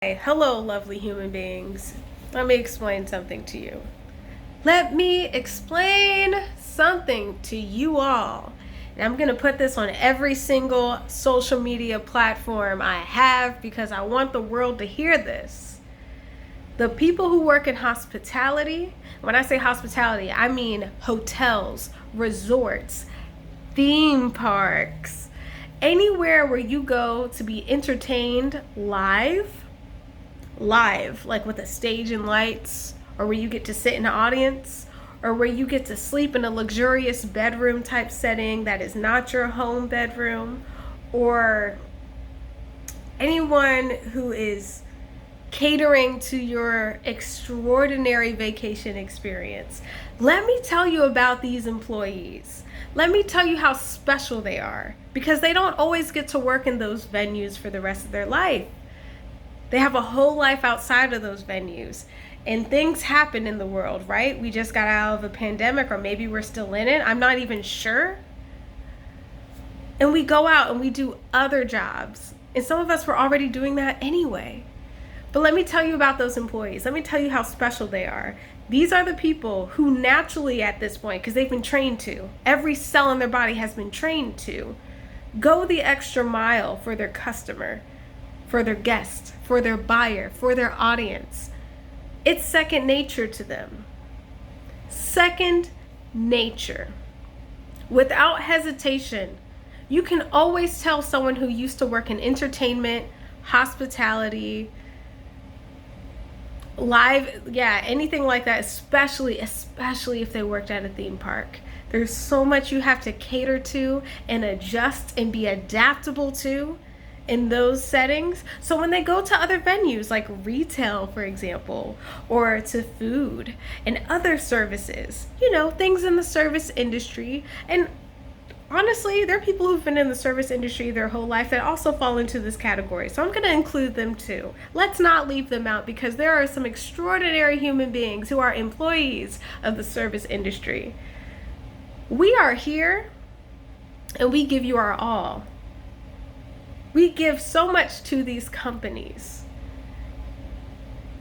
Hey, hello, lovely human beings. Let me explain something to you. Let me explain something to you all. And I'm going to put this on every single social media platform I have because I want the world to hear this. The people who work in hospitality, when I say hospitality, I mean hotels, resorts, theme parks, anywhere where you go to be entertained live, like with a stage and lights, or where you get to sit in the audience, or where you get to sleep in a luxurious bedroom type setting that is not your home bedroom, or anyone who is catering to your extraordinary vacation experience. Let me tell you about these employees. Let me tell you how special they are, because they don't always get to work in those venues for the rest of their life. They have a whole life outside of those venues. And things happen in the world, right? We just got out of a pandemic, or maybe we're still in it. I'm not even sure. And we go out and we do other jobs. And some of us were already doing that anyway. But let me tell you about those employees. Let me tell you how special they are. These are the people who naturally at this point, because they've been trained to, every cell in their body has been trained to, go the extra mile for their customer, for their guest, for their buyer, for their audience. It's second nature to them. Second nature. Without hesitation, you can always tell someone who used to work in entertainment, hospitality, live, anything like that, especially if they worked at a theme park. There's so much you have to cater to and adjust and be adaptable to in those settings. So when they go to other venues like retail, for example, or to food and other services, things in the service industry. And honestly, there are people who've been in the service industry their whole life that also fall into this category. So I'm going to include them too. Let's not leave them out, because there are some extraordinary human beings who are employees of the service industry. We are here and we give you our all. We give so much to these companies.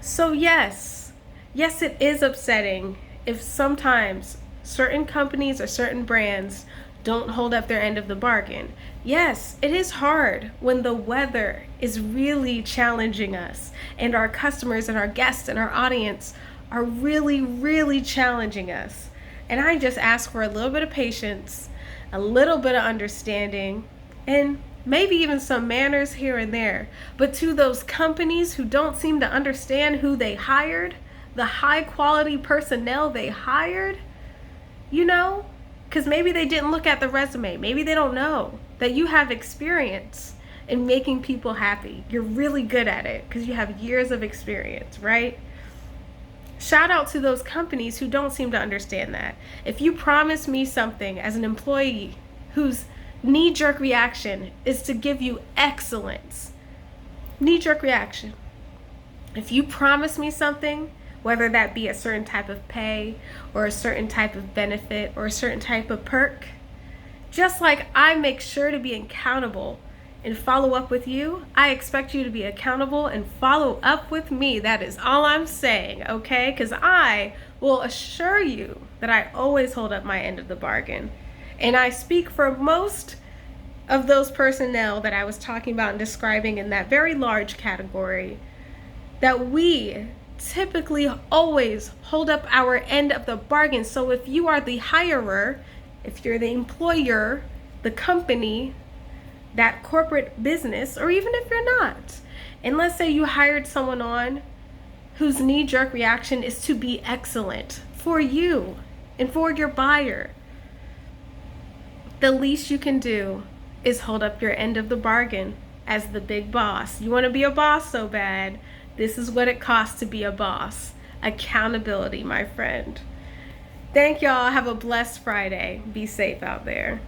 So yes, it is upsetting if sometimes certain companies or certain brands don't hold up their end of the bargain. Yes, it is hard when the weather is really challenging us, and our customers and our guests and our audience are really, really challenging us. And I just ask for a little bit of patience, a little bit of understanding, and maybe even some manners here and there. But to those companies who don't seem to understand who they hired, the high quality personnel they hired, because maybe they didn't look at the resume. Maybe they don't know that you have experience in making people happy. You're really good at it because you have years of experience, right? Shout out to those companies who don't seem to understand that. If you promise me something as an employee whose knee-jerk reaction is to give you excellence, knee-jerk reaction. If you promise me something, whether that be a certain type of pay or a certain type of benefit or a certain type of perk, just like I make sure to be accountable and follow up with you, I expect you to be accountable and follow up with me. That is all I'm saying, okay? Because I will assure you that I always hold up my end of the bargain. And I speak for most of those personnel that I was talking about and describing in that very large category, that we typically always hold up our end of the bargain. So if you are the hirer, if you're the employer, the company, that corporate business, or even if you're not, and let's say you hired someone on whose knee-jerk reaction is to be excellent for you and for your buyer, the least you can do is hold up your end of the bargain as the big boss. You want to be a boss so bad. This is what it costs to be a boss. Accountability, my friend. Thank y'all. Have a blessed Friday. Be safe out there.